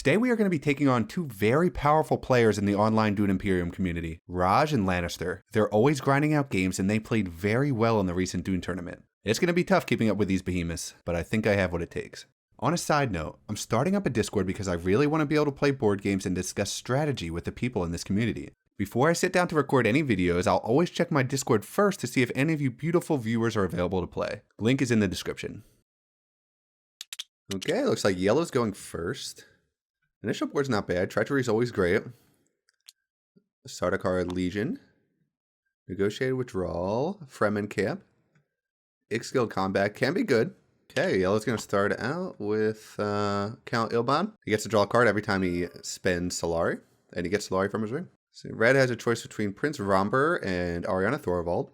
Today we are going to be taking on two very powerful players in the online Dune Imperium community, Raj and Lannister. They're always grinding out games and they played very well in the recent Dune tournament. It's going to be tough keeping up with these behemoths, but I think I have what it takes. On a side note, I'm starting up a Discord because I really want to be able to play board games and discuss strategy with the people in this community. Before I sit down to record any videos, I'll always check my Discord first to see if any of you beautiful viewers are available to play. Link is in the description. Okay, looks like yellow's going first. Initial board's not bad. Treachery's always great. Sardaukar Legion. Negotiated Withdrawal. Fremen Camp. Ix-Guild Combat can be good. Okay, yellow's going to start out with Count Ilban. He gets to draw a card every time he spends Solari. And he gets Solari from his ring. So red has a choice between Prince Romber and Ariana Thorvald.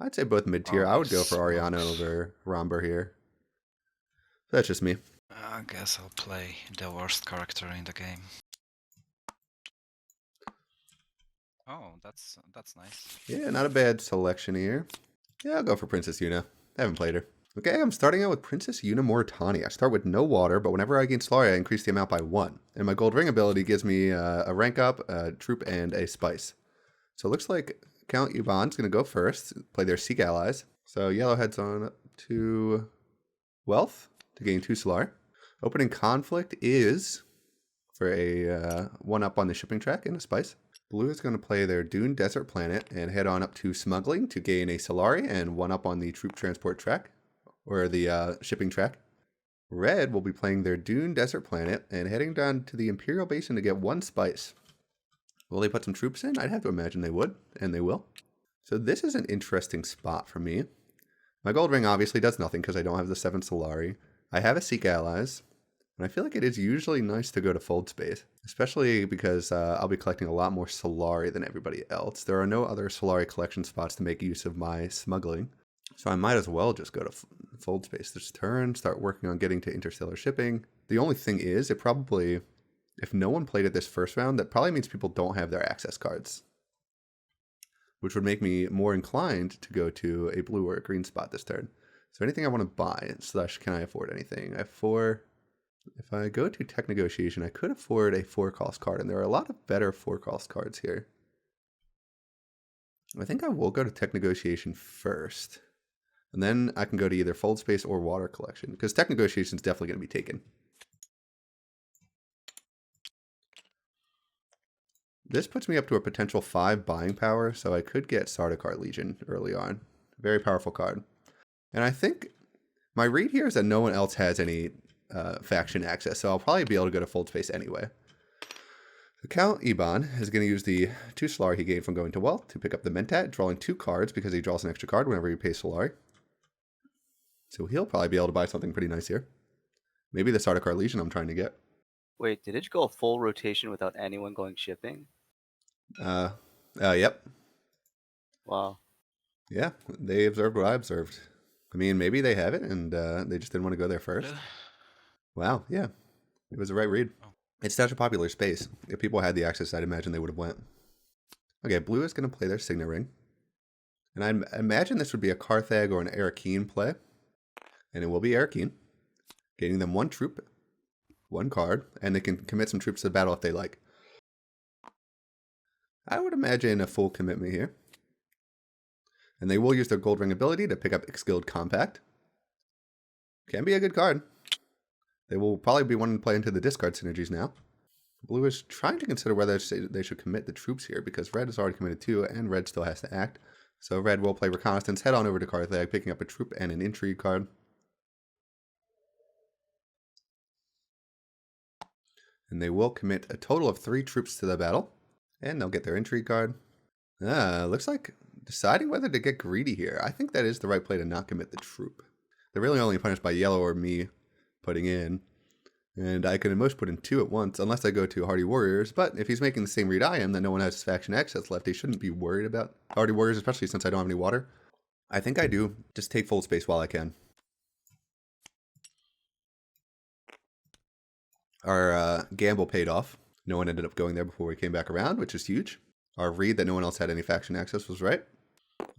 I'd say both mid-tier. I would go for Ariana over Romber here. That's just me. I guess I'll play the worst character in the game. Oh, that's nice. Yeah, not a bad selection here. Yeah, I'll go for Princess Yuna. I haven't played her. Okay, I'm starting out with Princess Yuna Moritani. I start with no water, but whenever I gain Solari, I increase the amount by 1. And my gold ring ability gives me a rank up, a troop, and a spice. So it looks like Count Ilban's going to go first, play their Seek allies. So yellow heads on up to Wealth to gain 2 Solari. Opening conflict is for a 1-up on the shipping track and a spice. Blue is going to play their Dune Desert Planet and head on up to Smuggling to gain a Solari and 1-up on the troop transport track, or the shipping track. Red will be playing their Dune Desert Planet and heading down to the Imperial Basin to get 1 spice. Will they put some troops in? I'd have to imagine they would, and they will. So this is an interesting spot for me. My gold ring obviously does nothing because I don't have the 7 Solari. I have a Seek allies. And I feel like it is usually nice to go to Fold Space, especially because I'll be collecting a lot more Solari than everybody else. There are no other Solari collection spots to make use of my smuggling, so I might as well just go to Fold Space this turn, start working on getting to interstellar shipping. The only thing is, it probably, if no one played it this first round, that probably means people don't have their access cards, which would make me more inclined to go to a blue or a green spot this turn. So anything I want to buy, / can I afford anything? I have 4... If I go to Tech Negotiation, I could afford a 4-cost card, and there are a lot of better 4-cost cards here. I think I will go to Tech Negotiation first, and then I can go to either Fold Space or Water Collection, because Tech Negotiation is definitely going to be taken. This puts me up to a potential 5 buying power, so I could get Sardaukar Legion early on. Very powerful card. And I think my read here is that no one else has any faction access, so I'll probably be able to go to Fold Space anyway. So Count Ilban is going to use the 2 Solari he gained from going to Wealth to pick up the Mentat, drawing 2 cards because he draws an extra card whenever he pays Solari. So he'll probably be able to buy something pretty nice here. Maybe the Sardaukar Legion I'm trying to get. Wait, did it go a full rotation without anyone going shipping? Yep. Wow. Yeah, they observed what I observed. I mean, maybe they have it and they just didn't want to go there first. Wow, yeah. It was the right read. Oh. It's such a popular space. If people had the access, I'd imagine they would have went. Okay, blue is going to play their Signet Ring. And I imagine this would be a Carthag or an Arakeen play. And it will be Arakeen. Gaining them 1 troop, 1 card, and they can commit some troops to the battle if they like. I would imagine a full commitment here. And they will use their gold ring ability to pick up Ix-Guild Compact. Can be a good card. They will probably be wanting to play into the discard synergies now. Blue is trying to consider whether they should commit the troops here, because red is already committed 2, and red still has to act. So red will play Reconnaissance, head on over to Carthag, picking up a troop and an intrigue card. And they will commit a total of 3 troops to the battle, and they'll get their intrigue card. Looks like deciding whether to get greedy here. I think that is the right play to not commit the troop. They're really only punished by yellow or me putting in, and I can at most put in 2 at once unless I go to Hardy Warriors, but if he's making the same read I am, then no one has faction access left. He shouldn't be worried about Hardy Warriors, especially since I don't have any water. I think I do just take Fold Space while I can. Our gamble paid off. No one ended up going there before we came back around, which is huge. Our read that no one else had any faction access was right.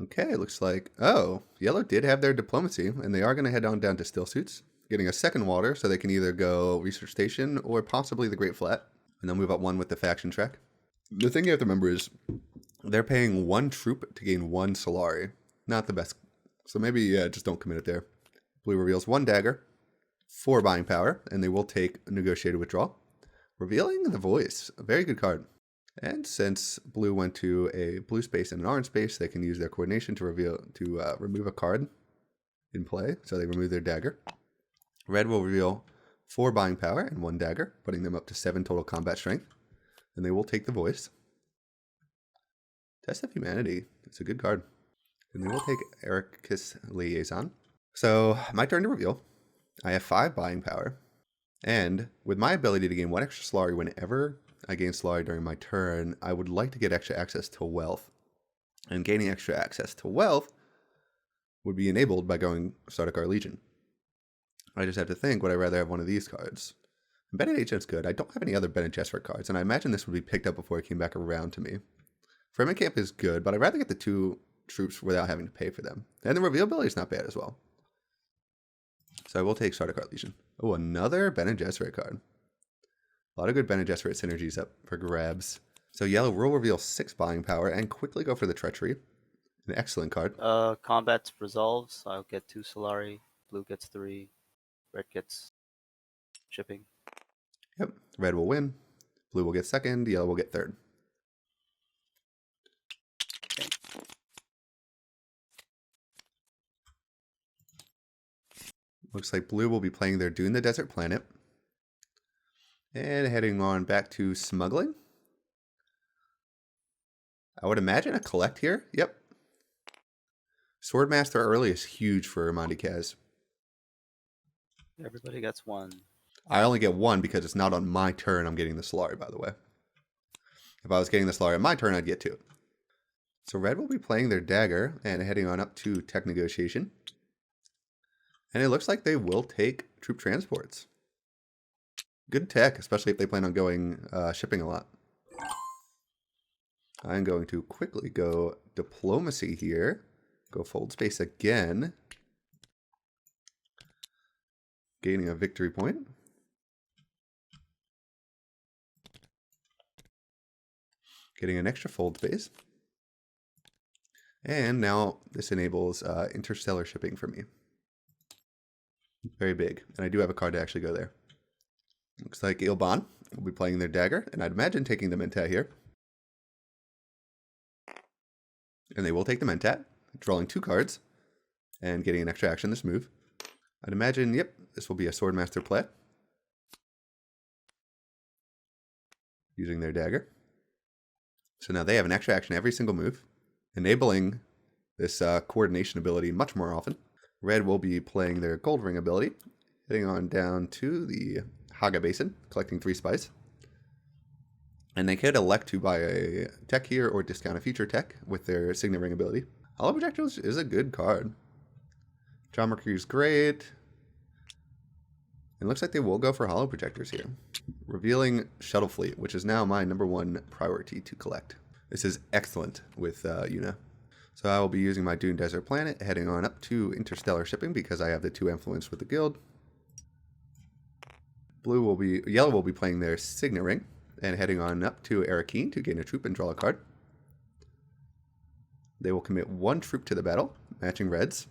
Okay, looks like, oh, yellow did have their diplomacy, and they are going to head on down to Still Suits. getting a second water so they can either go Research Station or possibly the Great Flat, and they'll move up 1 with the faction track. The thing you have to remember is they're paying 1 troop to gain 1 Solari. Not the best. So maybe just don't commit it there. Blue reveals 1 dagger, 4 buying power, and they will take Negotiated Withdrawal. Revealing the Voice, a very good card. And since blue went to a blue space and an orange space, they can use their coordination to remove a card in play. So they remove their dagger. Red will reveal 4 buying power and 1 dagger, putting them up to 7 total combat strength. And they will take the Voice. Test of Humanity. It's a good card. And they will take Ericus Liaison. So my turn to reveal. I have 5 buying power. And with my ability to gain 1 extra Solari whenever I gain Solari during my turn, I would like to get extra access to wealth. And gaining extra access to wealth would be enabled by going Sardaukar Legion. I just have to think, would I rather have one of these cards? Bene Agent's good. I don't have any other Bene Gesserit cards, and I imagine this would be picked up before it came back around to me. Fremen Camp is good, but I'd rather get the 2 troops without having to pay for them. And the revealability is not bad as well. So I will take Sardaukar Legion. Oh, another Bene Gesserit card. A lot of good Bene Gesserit synergies up for grabs. So yellow will reveal 6 buying power and quickly go for the Treachery. An excellent card. Combat resolves. I'll get 2 Solari. Blue gets 3. Red gets shipping. Yep. Red will win. Blue will get second. Yellow will get third. Okay. Looks like blue will be playing their Dune the Desert Planet. And heading on back to smuggling. I would imagine a collect here. Yep. Swordmaster early is huge for Armandi Kaz. Everybody gets 1. I only get 1 because it's not on my turn I'm getting the Solari, by the way. If I was getting the Solari on my turn, I'd get 2. So red will be playing their dagger and heading on up to tech negotiation. And it looks like they will take troop transports. Good tech, especially if they plan on going shipping a lot. I'm going to quickly go diplomacy here. Go fold space again. Gaining a victory point. Getting an extra fold space. And now this enables interstellar shipping for me. Very big. And I do have a card to actually go there. Looks like Ilban will be playing their dagger, and I'd imagine taking the Mentat here. And they will take the Mentat, drawing 2 cards, and getting an extra action this move. I'd imagine, yep, this will be a Swordmaster play. Using their dagger. So now they have an extra action every single move, enabling this coordination ability much more often. Red will be playing their Gold Ring ability, heading on down to the Haga Basin, collecting 3 spice. And they could elect to buy a tech here or discount a future tech with their Signet Ring ability. Hollow Projectiles is a good card. John Mercury is great. It looks like they will go for Hollow Projectors here. Revealing Shuttle Fleet, which is now my #1 priority to collect. This is excellent with Yuna. So I will be using my Dune Desert Planet, heading on up to interstellar shipping because I have the 2 influence with the guild. Yellow will be playing their Signet Ring and heading on up to Arakeen to gain a troop and draw a card. They will commit 1 troop to the battle, matching reds.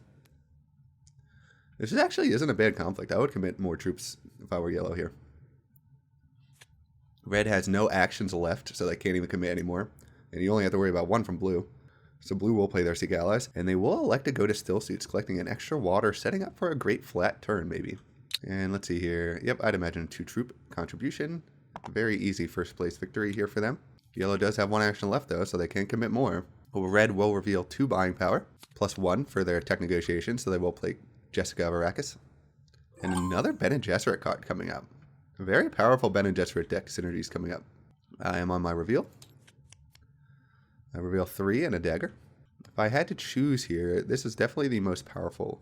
This actually isn't a bad conflict. I would commit more troops if I were yellow here. Red has no actions left, so they can't even commit anymore. And you only have to worry about 1 from blue. So blue will play their Sea Allies, and they will elect to go to Still Suits, collecting an extra water, setting up for a great flat turn, maybe. And let's see here. Yep, I'd imagine a 2 troop contribution. Very easy first place victory here for them. Yellow does have 1 action left, though, so they can commit more. Red will reveal 2 buying power, plus 1 for their tech negotiation, so they will play Jessica of Arrakis. And another Bene Gesserit card coming up. A very powerful Bene Gesserit deck synergies coming up. I am on my reveal. I reveal 3 and a dagger. If I had to choose here, this is definitely the most powerful,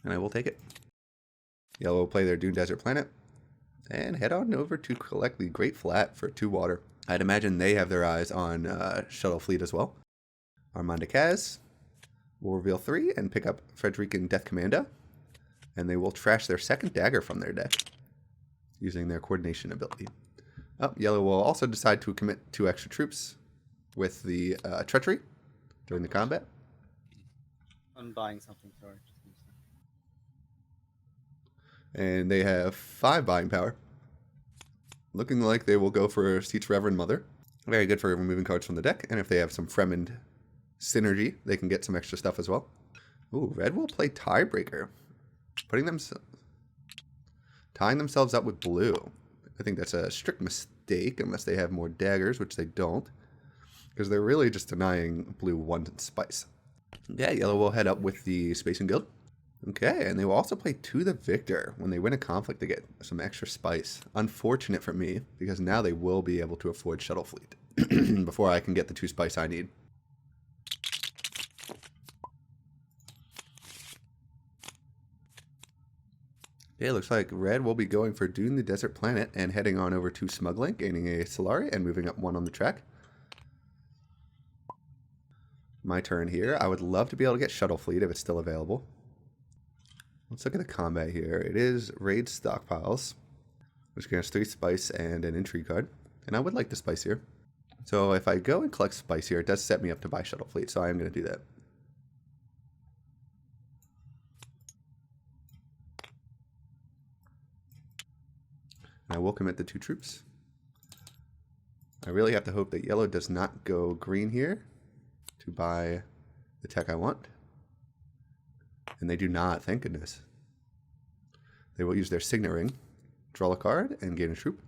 and I will take it. Yellow will play their Dune Desert Planet, and head on over to collect the Great Flat for 2 water. I'd imagine they have their eyes on Shuttle Fleet as well. Armandi Kaz will reveal 3 and pick up Frederican Death Commando. And they will trash their second dagger from their deck using their coordination ability. Oh, yellow will also decide to commit 2 extra troops with the treachery during the combat. I'm buying something, sorry. And they have 5 buying power. Looking like they will go for Seat's Reverend Mother. Very good for removing cards from the deck. And if they have some Fremend synergy, they can get some extra stuff as well. Ooh, red will play Tiebreaker. Tying themselves up with blue. I think that's a strict mistake unless they have more daggers, which they don't. Because they're really just denying blue 1 spice. Yeah, yellow will head up with the Spacing Guild. Okay, and they will also play To the Victor. When they win a conflict, they get some extra spice. Unfortunate for me, because now they will be able to afford Shuttle Fleet before I can get the 2 spice I need. Okay, looks like red will be going for Dune the Desert Planet and heading on over to Smuggling, gaining a Solari and moving up 1 on the track. My turn here. I would love to be able to get Shuttle Fleet if it's still available. Let's look at the combat here. It is Raid Stockpiles, which gives 3 spice and an intrigue card. And I would like the spice here. So if I go and collect spice here, it does set me up to buy Shuttle Fleet, so I am going to do that. And I will commit the 2 troops. I really have to hope that yellow does not go green here to buy the tech I want. And they do not, thank goodness. They will use their Signet Ring, draw a card, and gain a troop.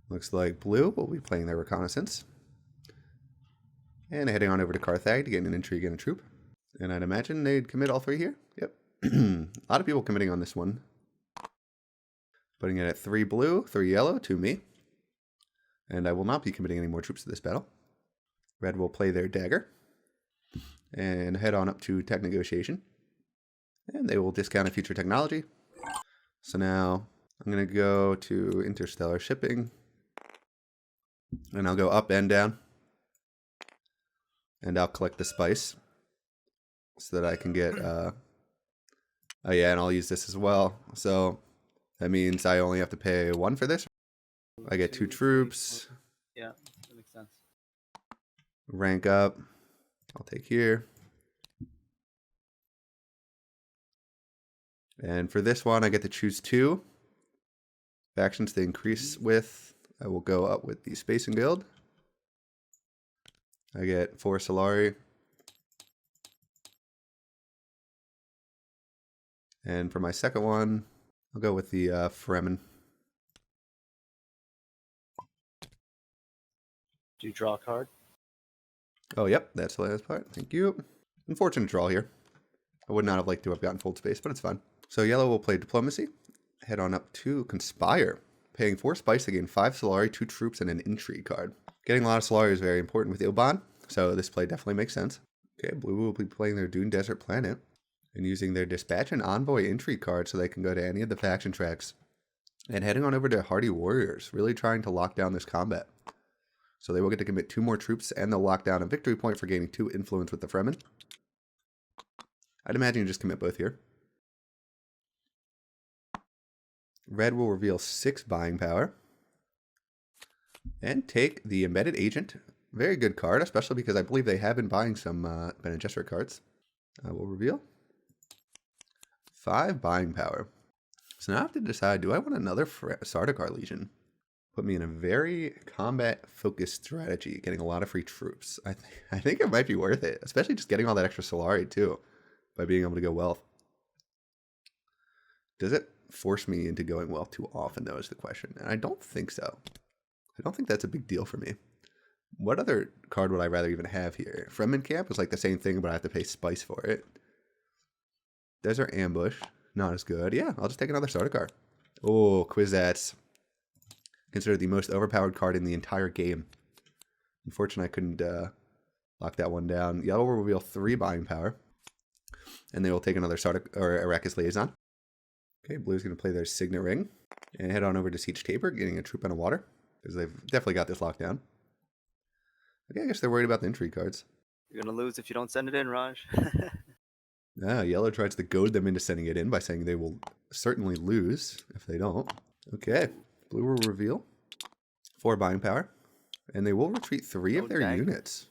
Looks like blue will be playing their Reconnaissance. And heading on over to Carthag to gain an intrigue and a troop. And I'd imagine they'd commit all 3 here. Yep. A lot of people committing on this one. Putting it at 3 blue, 3 yellow, 2 me. And I will not be committing any more troops to this battle. Red will play their dagger. And head on up to tech negotiation. And they will discount a future technology. So now I'm going to go to interstellar shipping. And I'll go up and down. And I'll collect the spice. So that I can get... oh yeah, and I'll use this as well. So that means I only have to pay 1 for this. I get 2 troops. Yeah, that makes sense. Rank up. I'll take here. And for this one, I get to choose 2 factions to increase with. I will go up with the Spacing Guild. I get 4 Solari. And for my second one, I'll go with the Fremen. Do you draw a card? Oh, yep, that's the last part. Thank you. Unfortunate draw here. I would not have liked to have gotten Fold Space, but it's fine. So yellow will play Diplomacy. Head on up to Conspire. Paying 4 spice to gain 5 Solari, 2 troops, and an intrigue card. Getting a lot of Solari is very important with Ilban, so this play definitely makes sense. Okay, blue will be playing their Dune Desert Planet and using their Dispatch and Envoy intrigue card so they can go to any of the faction tracks. And heading on over to Hardy Warriors, really trying to lock down this combat. So they will get to commit 2 more troops, and they'll lock down a victory point for gaining 2 influence with the Fremen. I'd imagine you just commit both here. Red will reveal 6 buying power. And take the Embedded Agent. Very good card, especially because I believe they have been buying some Bene Gesserit cards. I will reveal 5 buying power. So now I have to decide, do I want another Sardaukar Legion? Put me in a very combat-focused strategy, getting a lot of free troops. I think it might be worth it, especially just getting all that extra Solari, too, by being able to go wealth. Does it force me into going wealth too often, though, is the question. And I don't think so. I don't think that's a big deal for me. What other card would I rather even have here? Fremen Camp is like the same thing, but I have to pay spice for it. Desert Ambush, not as good. Yeah, I'll just take another Sardaukar. Oh, Kwisatz. Considered the most overpowered card in the entire game. Unfortunately, I couldn't lock that one down. Yellow will reveal 3 buying power. And they will take another Arrakis Liaison. Okay, blue's going to play their Signet Ring. And head on over to Siege Taper, getting a troop on a water. Because they've definitely got this locked down. Okay, I guess they're worried about the intrigue cards. You're gonna lose if you don't send it in, Raj. Yellow tries to goad them into sending it in by saying they will certainly lose if they don't. Okay, blue will reveal 4 buying power, and they will retreat 3 No of their dagger. units.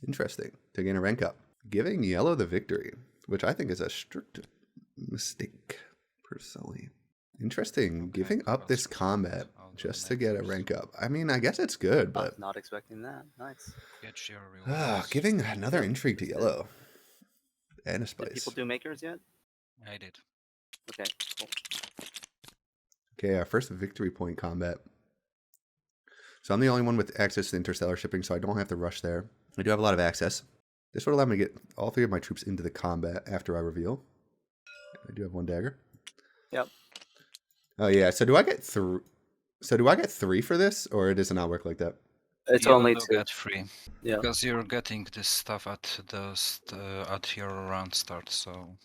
Interesting, to gain a rank up. Giving yellow the victory, which I think is a strict mistake, personally. Interesting, Okay, giving up this combat I'll do just the to get a first. rank up. I mean, I guess it's good, but Not expecting that. Nice. Get your rewards. giving another Yep, intrigue to just did. yellow. And a Did people spice. do makers yet? I did. Okay, cool. Okay, our first victory point combat. So I'm the only one with access to interstellar shipping, so I don't have to rush there. I do have a lot of access. This would allow me to get all 3 of my troops into the combat after I reveal. I do have 1 dagger. Yep. Oh yeah, so do I get 3? So do I get 3 for this, or does it not work like that? It's You only do 2. get free. Yeah. Because you're getting this stuff at at your round start, so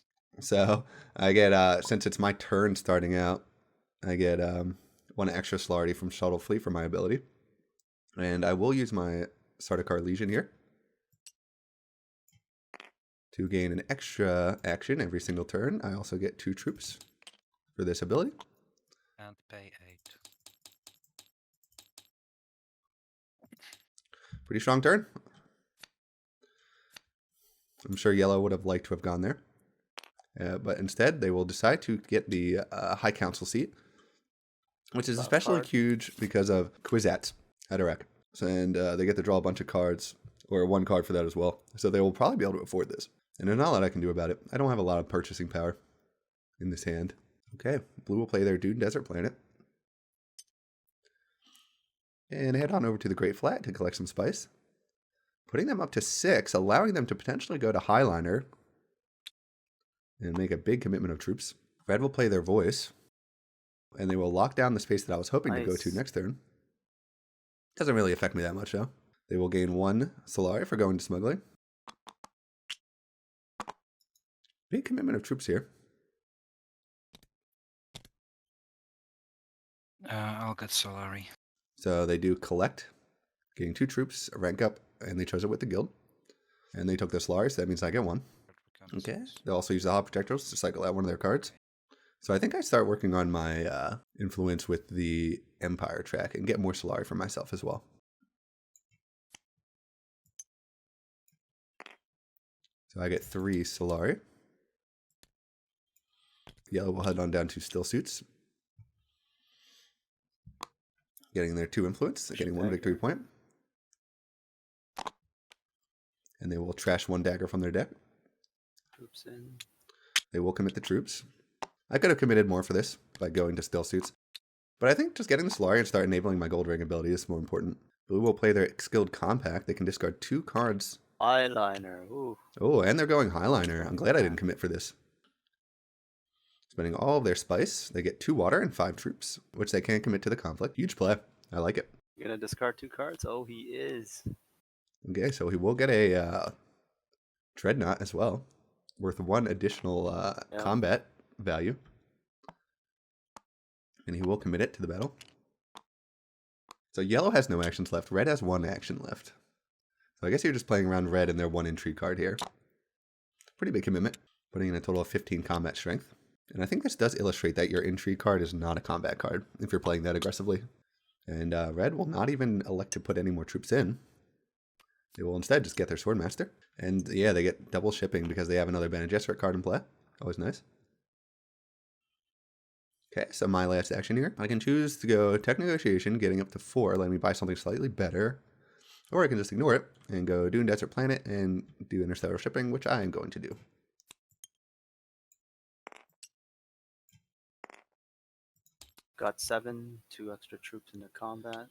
So I get, since it's my turn starting out, I get 1 extra Solari from Shuttle Fleet for my ability. And I will use my Sardaukar Legion here to gain an extra action every single turn. I also get 2 troops for this ability. and pay 8. Pretty strong turn. I'm sure yellow would have liked to have gone there. But instead, they will decide to get the High Council seat, which is especially Card. huge because of Kwisatz Haderach. So, and they get to draw a bunch of cards, or 1 card for that as well. So they will probably be able to afford this. And there's not a lot I can do about it. I don't have a lot of purchasing power in this hand. Okay, blue will play their Dune Desert Planet. And head on over to the Great Flat to collect some spice. Putting them up to 6, allowing them to potentially go to Highliner and make a big commitment of troops. Red will play their Voice, and they will lock down the space that I was hoping to go to Nice. next turn. Doesn't really affect me that much, though. They will gain 1 Solari for going to smuggling. Big commitment of troops here. I'll get Solari. So they do collect, getting 2 troops, a rank up, and they chose it with the guild. And they took the Solari, so that means I get 1. Okay. They'll also use the Hot Protectors to cycle out 1 of their cards. So I think I start working on my influence with the Empire track and get more Solari for myself as well. So I get 3 Solari. Yellow will head on down to Still Suits. Getting their 2 influence, getting 1 victory point. And they will trash 1 dagger from their deck. Troops in. They will commit the troops. I could have committed more for this by going to Still Suits. But I think just getting the Solari and start enabling my Gold Ring ability is more important. Blue will play their Skilled Compact. They can discard 2 cards. Eyeliner. Ooh. Oh, and they're going Highliner. I'm glad I didn't commit for this. Spending all of their spice, they get 2 water and 5 troops, which they can commit to the conflict. Huge play. I like it. You're gonna discard 2 cards? Oh, he is. Okay, so he will get a Dreadnought as well, worth 1 additional combat value. And he will commit it to the battle. So yellow has no actions left. Red has 1 action left. So I guess you're just playing around red and their 1 intrigue card here. Pretty big commitment. Putting in a total of 15 combat strength. And I think this does illustrate that your intrigue card is not a combat card if you're playing that aggressively. And red will not even elect to put any more troops in. They will instead just get their Swordmaster. And yeah, they get double shipping because they have another Bene Gesserit card in play. Always nice. Okay, so my last action here. I can choose to go Tech Negotiation, getting up to 4, letting me buy something slightly better. Or I can just ignore it and go Dune Desert Planet and do Interstellar Shipping, which I am going to do. Got 7, 2 extra troops into combat.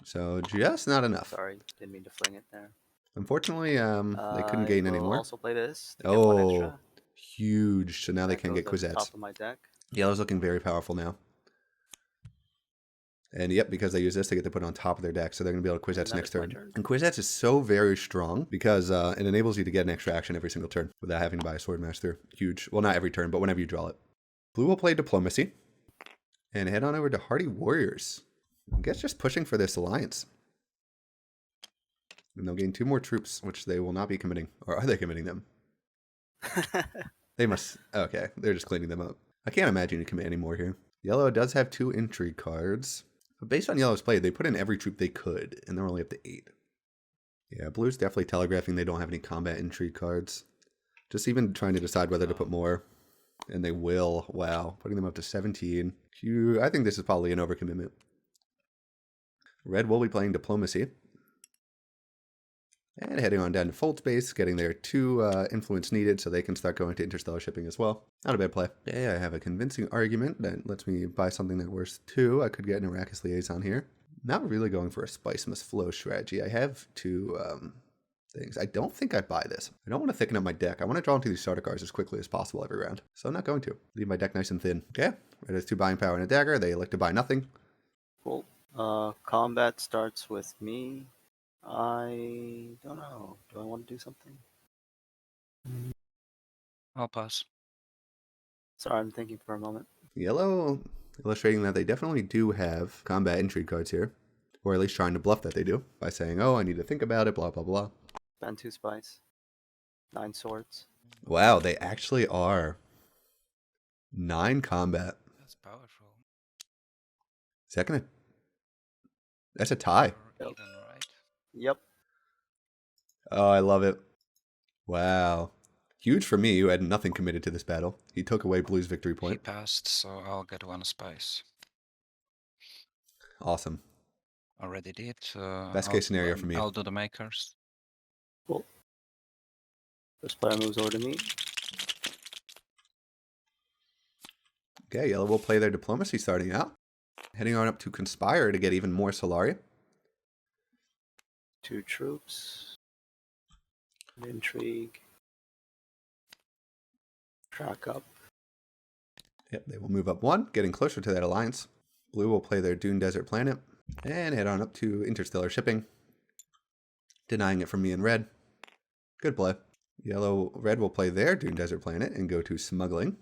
So just not enough. Sorry, didn't mean to fling it there. Unfortunately, they couldn't gain any I will more. also play this to get 1 Oh, extra. huge. So now they That can get goes at the Kwisatz. top of my deck. Yellow's looking very powerful now. And yep, because they use this, they get to put it on top of their deck, so they're going to be able to Kwisatz that next is my turn. turn. And Kwisatz is so very strong because it enables you to get an extra action every single turn without having to buy a Swordmaster. Huge. Well, not every turn, but whenever you draw it. Blue will play Diplomacy and head on over to Hardy Warriors. I guess just pushing for this alliance. And they'll gain 2 more troops, which they will not be committing. Or are they committing them? They must. Okay, they're just cleaning them up. I can't imagine you commit any more here. Yellow does have 2 intrigue cards. But based on Yellow's play, they put in every troop they could, and they're only up to 8. Yeah, Blue's definitely telegraphing they don't have any combat intrigue cards. Just even trying to decide whether to put more. And they will. Wow. Putting them up to 17. I think this is probably an overcommitment. Red will be playing Diplomacy. And heading on down to Fold Space, getting their 2 influence needed so they can start going to interstellar shipping as well. Not a bad play. Okay, I have a convincing argument that lets me buy something that worth 2. I could get an Arrakis Liaison here. Not really going for a Spice Must Flow strategy. I have 2 things. I don't think I'd buy this. I don't want to thicken up my deck. I want to draw into these starter cards as quickly as possible every round. So I'm not going to. Leave my deck nice and thin. Okay, Red has 2 buying power and a dagger. They elect to buy nothing. Cool. Combat starts with me. I don't know. Do I want to do something? I'll pass. Sorry, I'm thinking for a moment. Yellow illustrating that they definitely do have combat intrigue cards here. Or at least trying to bluff that they do. By saying, oh, I need to think about it, blah, blah, blah. Spend 2 spice. 9 swords. Wow, they actually are 9 combat. That's powerful. Is that gonna... That's a tie. Or even, right? Yep. Oh, I love it. Wow. Huge for me, who had nothing committed to this battle. He took away Blue's victory He point. passed, so I'll get 1 spice. Awesome. Already did. Best case scenario for me. I'll do the makers. Cool. First player moves over to me. Okay, Yellow will play their Diplomacy starting out. Heading on up to Conspire to get even more Solari. 2 troops. Intrigue. Track up. Yep, they will move up 1, getting closer to that alliance. Blue will play their Dune Desert Planet. And head on up to interstellar shipping. Denying it from me and Red. Good play. Red will play their Dune Desert Planet and go to smuggling.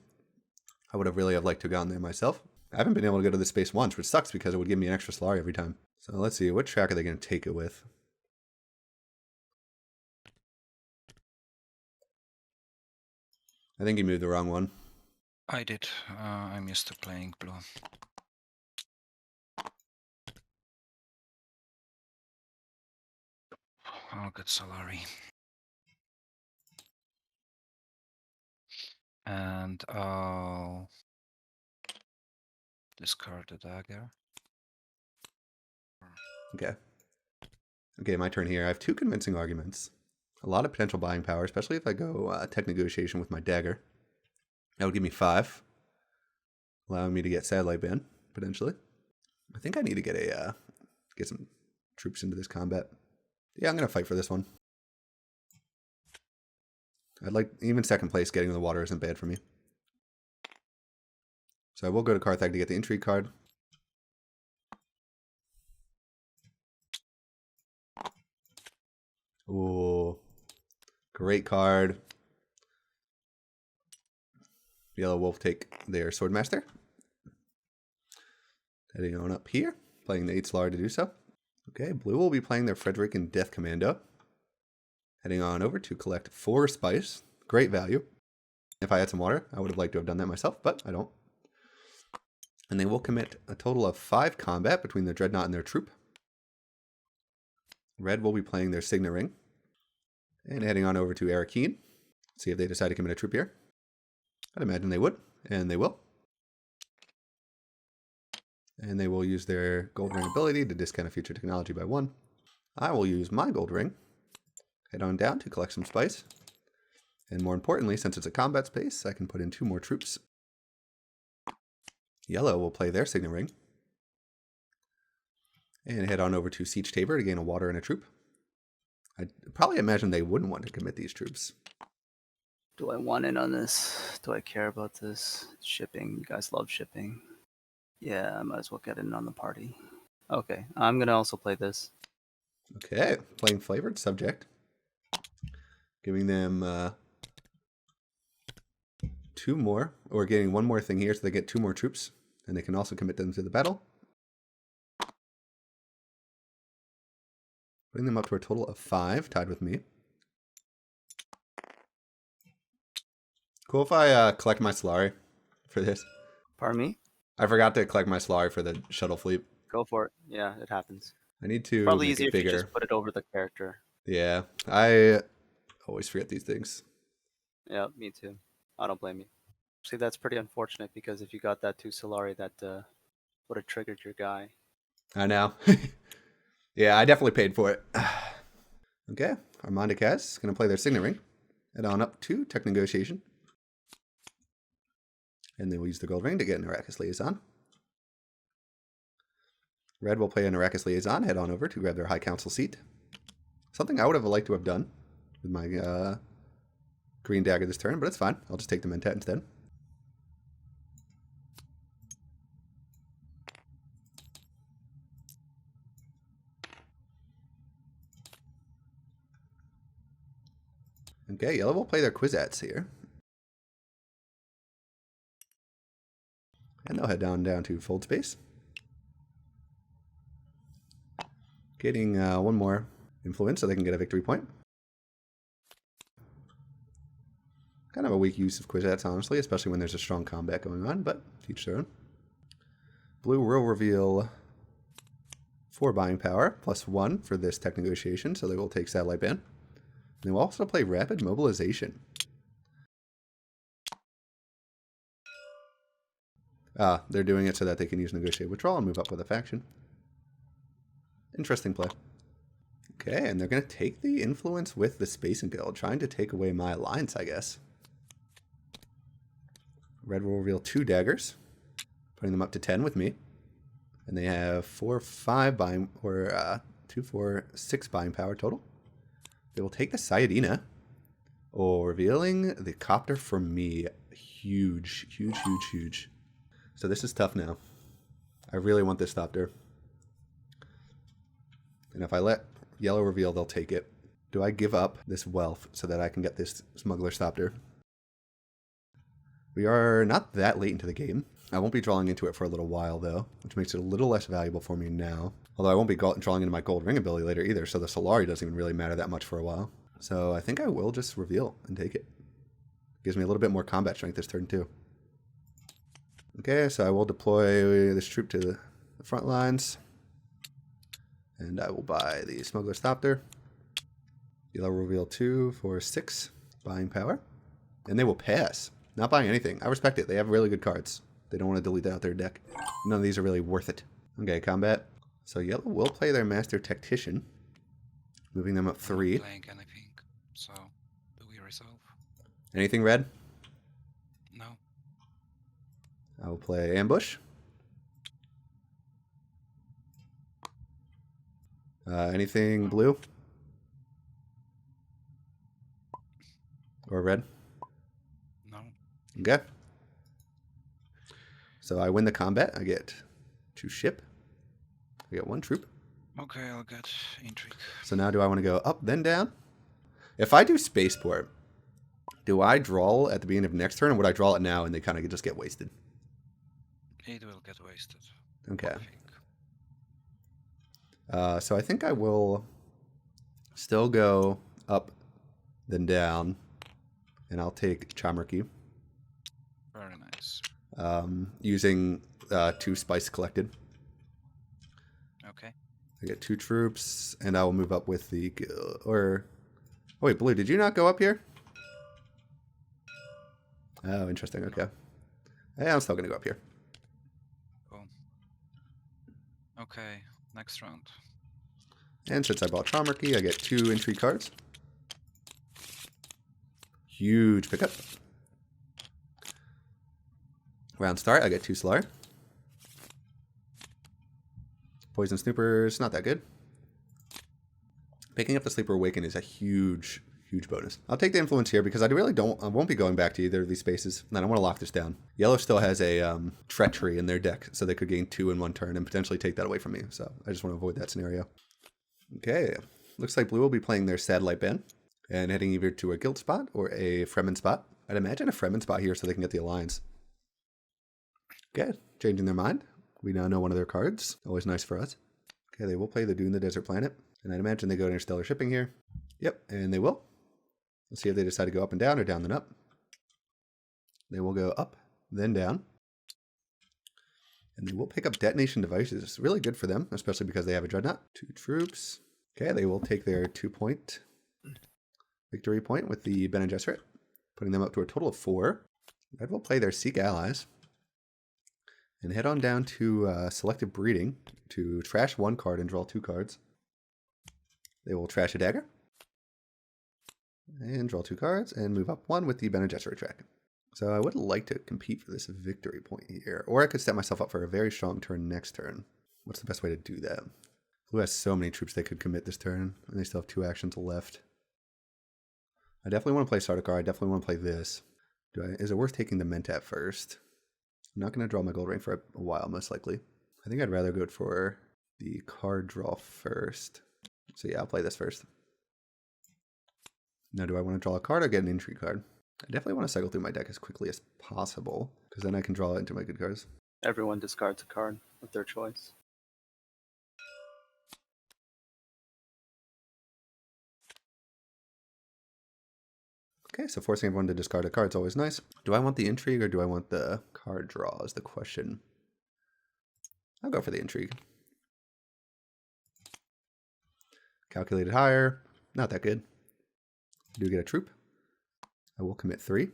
I would have really liked to have gone there myself. I haven't been able to go to this space once, which sucks because it would give me an extra Solari every time. So let's see, what track are they going to take it with? I think he moved the wrong one. I did. I'm used to playing blue. I'll get Solari. And I'll discard the dagger. Okay. Okay, my turn here. I have 2 convincing arguments. A lot of potential buying power, especially if I go tech negotiation with my dagger. That would give me 5. Allowing me to get Satellite Band, potentially. I think I need to get some troops into this combat. Yeah, I'm going to fight for this one. I'd like, even second place getting in the water isn't bad for me. So I will go to Carthag to get the intrigue card. Ooh, great card. Yellow will take their Swordmaster. Heading on up here, playing the 8 Solari to do so. Okay, Blue will be playing their Frederick and Death Commando. Heading on over to collect 4 spice. Great value. If I had some water, I would have liked to have done that myself, but I don't. And they will commit a total of 5 combat between their Dreadnought and their troop. Red will be playing their Signet Ring. And heading on over to Arakeen. See if they decide to commit a troop here. I'd imagine they would, and they will. And they will use their Gold Ring ability to discount a future technology by 1. I will use my Gold Ring. Head on down to collect some spice. And more importantly, since it's a combat space, I can put in 2 more troops. Yellow will play their Signet Ring. And head on over to Siege Tabor to gain a water and a troop. I'd probably imagine they wouldn't want to commit these troops. Do I want in on this? Do I care about this? Shipping. You guys love shipping. Yeah, I might as well get in on the party. Okay, I'm going to also play this. Okay, playing Flavored Subject. Giving them 2 more, or getting 1 more thing here so they get 2 more troops. And they can also commit them to the battle. Putting them up to a total of 5, tied with me. Cool if I collect my Solari for this. Pardon me? I forgot to collect my Solari for the shuttle fleet. Go for it. Yeah, it happens. I need to Probably make easier it if you bigger. just put it over the character. Yeah, I always forget these things. Yeah, me too. I don't blame you. See, that's pretty unfortunate because if you got that 2 Solari, that would have triggered your guy. I know. Yeah, I definitely paid for it. Okay, Armanda Kaz is going to play their Signet Ring. Head on up to Tech Negotiation. And then we'll use the Gold Ring to get an Arrakis Liaison. Red will play an Arrakis Liaison, head on over to grab their High Council seat. Something I would have liked to have done with my green dagger this turn, but it's fine. I'll just take the Mentat instead. Okay, yellow will play their Kwisatz here. And they'll head down to Fold Space. Getting one more influence so they can get a victory point. Kind of a weak use of Kwisatz, honestly, especially when there's a strong combat going on, but each their own. Blue will reveal 4 buying power, +1 for this Tech Negotiation, so they will take Satellite Ban. They will also play Rapid Mobilization. They're doing it so that they can use Negotiate Withdrawal and move up with a faction. Interesting play. Okay, and they're going to take the influence with the Spacing Guild, trying to take away my alliance, I guess. Red will reveal 2 daggers, putting them up to 10 with me. And they have 4, 5 buying, or 2, 4, 6 buying power total. They will take the Sayadina, revealing the Copter for me. Huge, huge, huge, huge. So this is tough now. I really want this Thopter. And if I let yellow reveal, they'll take it. Do I give up this wealth so that I can get this Smuggler Thopter? We are not that late into the game. I won't be drawing into it for a little while, though, which makes it a little less valuable for me now. Although I won't be drawing into my Gold Ring ability later either, so the Solari doesn't even really matter that much for a while. So I think I will just reveal and take it. Gives me a little bit more combat strength this turn, too. Okay, so I will deploy this troop to the front lines. And I will buy the Smuggler's Thopter. Yellow will reveal 2 for 6 buying power. And they will pass. Not buying anything. I respect it. They have really good cards. They don't want to delete that out their deck. None of these are really worth it. Okay, combat. So yellow will play their Master Tactician. Moving them up 3. Playing anything, so do we resolve? Anything red? No. I will play Ambush. Anything blue? Or red? No. Okay. So I win the combat. I get 2 ship. I get 1 troop. Okay, I'll get intrigue. So now do I want to go up, then down? If I do Spaceport, do I draw at the beginning of next turn, or would I draw it now and they kind of just get wasted? It will get wasted. Okay. I think. So I think I will still go up, then down, and I'll take Chamarki. Very nice. Using 2 spice collected. Okay. I get 2 troops, and I will move up with the... Oh, wait, Blue, did you not go up here? Oh, interesting, okay. Yeah, I'm still going to go up here. Cool. Okay, next round. And since I bought Chamarki, I get 2 intrigue cards. Huge pickup. Round start, I get 2 Solari. Poison Snoopers, not that good. Picking up the Sleeper Awaken is a huge, huge bonus. I'll take the influence here because I won't be going back to either of these spaces. And I don't want to lock this down. Yellow still has a Treachery in their deck, so they could gain 2 in 1 turn and potentially take that away from me. So I just want to avoid that scenario. Okay, looks like Blue will be playing their Satellite Ban and heading either to a guild spot or a Fremen spot. I'd imagine a Fremen spot here so they can get the Alliance. Okay, changing their mind. We now know one of their cards. Always nice for us. Okay, they will play the Dune, the Desert Planet. And I'd imagine they go interstellar shipping here. Yep, and they will. Let's see if they decide to go up and down or down then up. They will go up, then down. And they will pick up detonation devices. It's really good for them, especially because they have a dreadnought. 2 troops. Okay, they will take their 2-point victory point with the Bene Gesserit, putting them up to a total of 4. Red will play their Seek Allies and head on down to Selective Breeding to trash 1 card and draw 2 cards. They will trash a dagger and draw 2 cards and move up 1 with the Bene Gesserit track. So I would like to compete for this victory point here, or I could set myself up for a very strong turn next turn. What's the best way to do that? Blue has so many troops they could commit this turn, and they still have 2 actions left. I definitely want to play Sardaukar. I definitely want to play this. Is it worth taking the Mentat first? I'm not going to draw my gold ring for a while, most likely. I think I'd rather go for the card draw first. So yeah, I'll play this first. Now, do I want to draw a card or get an intrigue card? I definitely want to cycle through my deck as quickly as possible, because then I can draw it into my good cards. Everyone discards a card of their choice. Okay, so forcing everyone to discard a card is always nice. Do I want the intrigue or do I want the card draw is the question. I'll go for the intrigue. Calculated higher, not that good. I do get a troop. I will commit 3.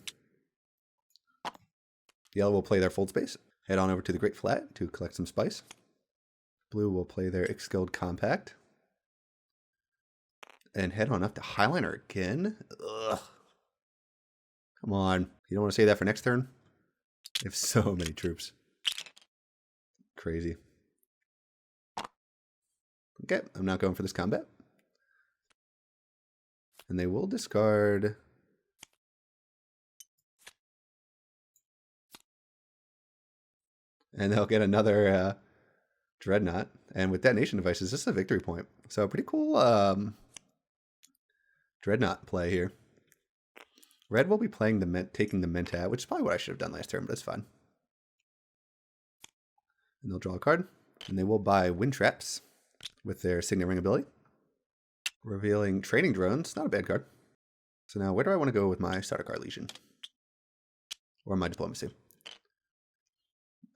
Yellow will play their Fold Space. Head on over to the Great Flat to collect some spice. Blue will play their Ixguild Compact. And head on up to Highliner again. Ugh. Come on. You don't want to say that for next turn? They have so many troops. Crazy. Okay, I'm not going for this combat. And they will discard... And they'll get another Dreadnought. And with detonation devices, this is a victory point. So pretty cool Dreadnought play here. Red will be playing taking the Mentat, which is probably what I should have done last turn, but it's fine. And they'll draw a card. And they will buy Wind Traps with their Signet Ring ability. Revealing Training Drones. Not a bad card. So now where do I want to go with my Sardaukar Legion? Or my Diplomacy?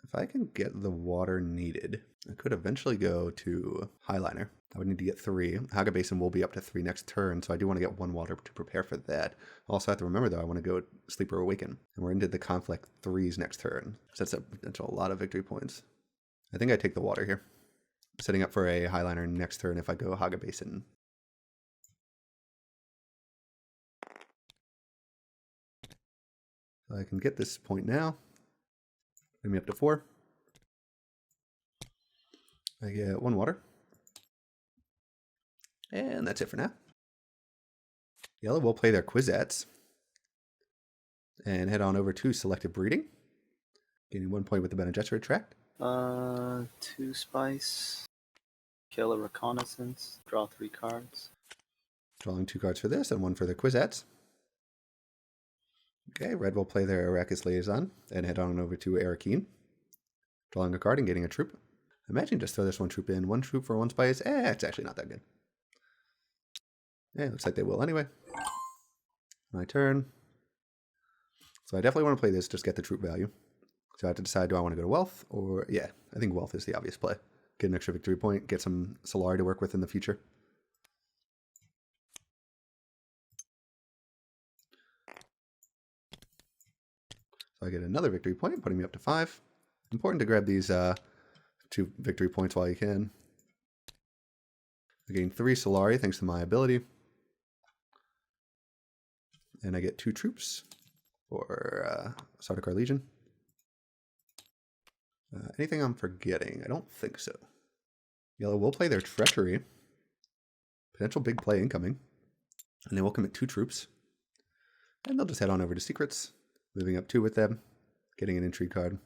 If I can get the water needed, I could eventually go to Highliner. I would need to get 3. Haga Basin will be up to 3 next turn, so I do want to get 1 water to prepare for that. Also have to remember, though, I want to go Sleeper Awaken. And we're into the Conflict 3s next turn. So that's a potential lot of victory points. I think I take the water here. Setting up for a Highliner next turn if I go Haga Basin. So I can get this point now. Bring me up to 4. I get 1 water. And that's it for now. Yellow will play their Kwisatz. And head on over to Selective Breeding. Gaining 1 point with the Bene Gesserit track. 2 spice. Kill a reconnaissance. Draw 3 cards. Drawing 2 cards for this and 1 for the Kwisatz. Okay, red will play their Arrakis Liaison and head on over to Arakeen. Drawing a card and getting a troop. Imagine just throw this 1 troop in. 1 troop for 1 spice. It's actually not that good. Looks like they will anyway. My turn. So I definitely want to play this, just get the troop value. So I have to decide, do I want to go to Wealth or... Yeah, I think Wealth is the obvious play. Get an extra victory point, get some Solari to work with in the future. So I get another victory point, putting me up to 5. Important to grab these 2 victory points while you can. I gain 3 Solari thanks to my ability. And I get 2 troops for Sardaukar Legion. Anything I'm forgetting? I don't think so. Yellow will play their Treachery. Potential big play incoming. And they will commit 2 troops. And they'll just head on over to Secrets. Moving up 2 with them. Getting an intrigue card.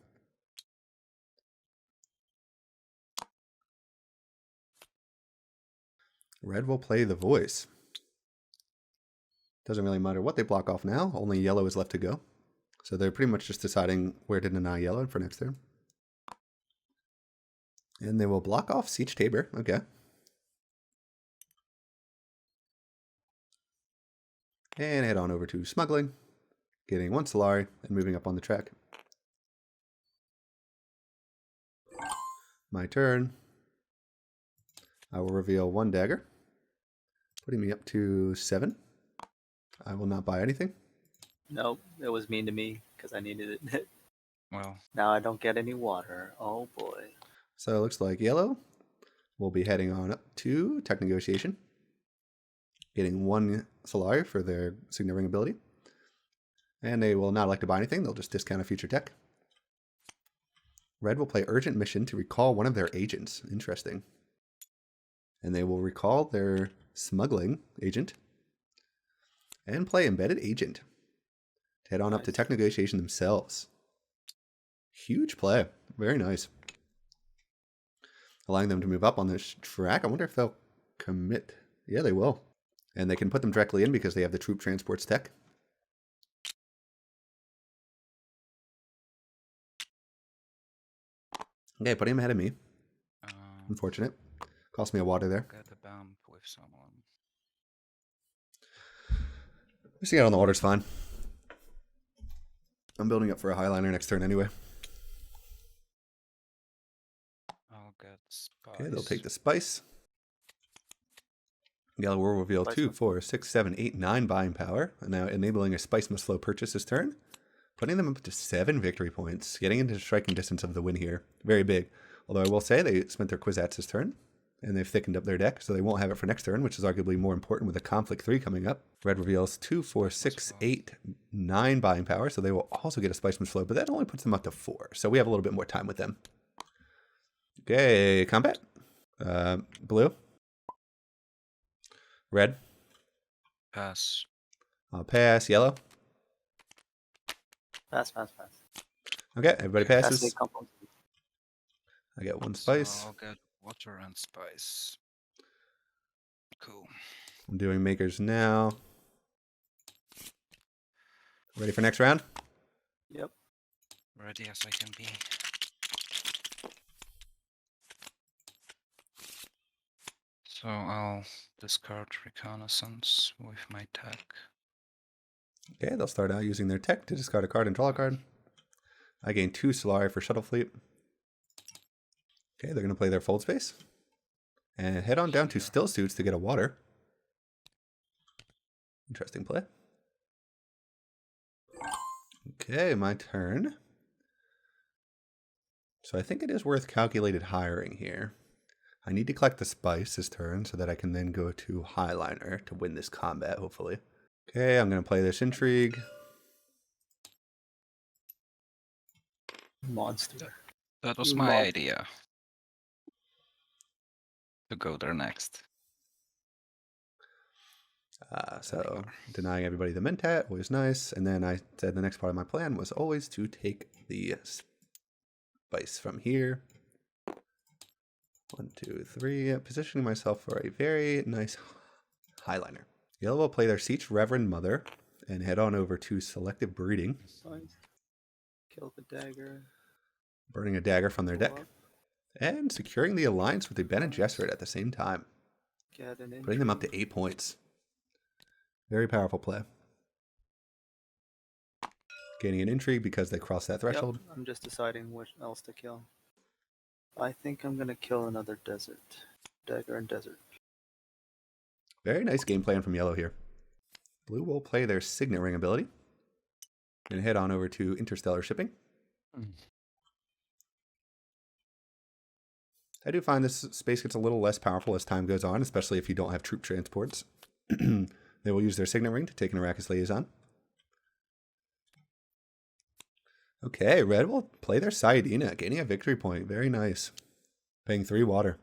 Red will play the Voice. Doesn't really matter what they block off now. Only yellow is left to go. So they're pretty much just deciding where to deny yellow for next turn. And they will block off Siege Tabor. Okay. And head on over to smuggling, getting 1 Solari, and moving up on the track. My turn. I will reveal 1 dagger, putting me up to 7. I will not buy anything. Nope, it was mean to me because I needed it. Well, Now I don't get any water. Oh boy. So it looks like yellow will be heading on up to tech negotiation, getting 1 Solari for their signet ring ability. And they will not elect to buy anything, they'll just discount a future tech. Red will play urgent mission to recall one of their agents. Interesting. And they will recall their smuggling agent and play embedded agent to head on up to tech negotiation themselves. Huge play. Very nice. Allowing them to move up on this track. I wonder if they'll commit. Yeah, they will. And they can put them directly in because they have the troop transports tech. Okay, putting him ahead of me. Unfortunate. Cost me a water there. Get a bump with someone. Missing out on the water's fine. I'm building up for a highliner next turn anyway. I'll get spice. Okay, they'll take the spice. Yellow will reveal 2, 4, 6, 7, 8, 9 buying power. And now enabling a spice must flow purchase this turn. Putting them up to 7 victory points. Getting into striking distance of the win here. Very big. Although I will say they spent their Kwisatz this turn. And they've thickened up their deck, so they won't have it for next turn, which is arguably more important with a Conflict 3 coming up. Red reveals 2, 4, 6, 8, 9 buying power, so they will also get a Spiceman's Flow, but that only puts them up to 4. So we have a little bit more time with them. Okay, combat. Blue. Red. Pass. I'll pass. Yellow. Pass. Okay, everybody passes. Pass me compound. I get 1 spice. So I'll get water and spice. Cool. I'm doing makers now. Ready for next round? Yep. Ready as I can be. So I'll discard reconnaissance with my tech. Okay, they'll start out using their tech to discard a card and draw a card. I gain 2 Solari for Shuttle Fleet. Okay, they're going to play their Fold Space. And head on down to Still Suits to get a water. Interesting play. Okay, my turn. So I think it is worth calculated hiring here. I need to collect the spice this turn so that I can then go to Highliner to win this combat, hopefully. Okay, I'm going to play this Intrigue. Monster. That was my idea. To go there next. So denying everybody the Mentat was nice. And then I said the next part of my plan was always to take the spice from here. 1, 2, 3. Positioning myself for a very nice Highliner. Yellow will play their Siege Reverend Mother and head on over to Selective Breeding. Kill the dagger. Burning a dagger from their deck. And securing the alliance with the Bene Gesserit at the same time. Putting them up to 8 points. Very powerful play. Gaining an intrigue because they crossed that threshold. Yep, I'm just deciding what else to kill. I think I'm going to kill another desert. Dagger and desert. Very nice game plan from yellow here. Blue will play their Signet Ring ability. And head on over to Interstellar Shipping. I do find this space gets a little less powerful as time goes on, especially if you don't have troop transports. They will use their Signet Ring to take an Arrakis Liaison. Okay, Red will play their Sayadina, gaining a victory point. Very nice. Paying 3 water.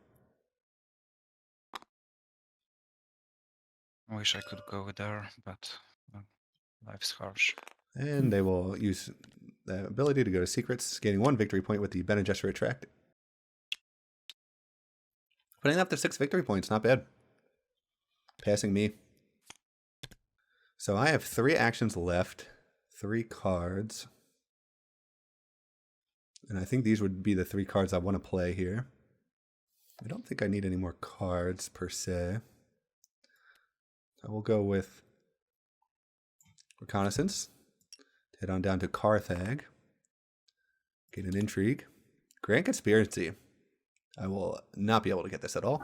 I wish I could go there, but life's harsh. And they will use the ability to go to Secrets, gaining 1 victory point with the Bene Gesserit Tract. Putting up to 6 victory points, not bad. Passing me. So I have 3 actions left, 3 cards. And I think these would be the 3 cards I want to play here. I don't think I need any more cards per se. I will go with reconnaissance. Head on down to Carthag. Get an intrigue. Grand Conspiracy. I will not be able to get this at all.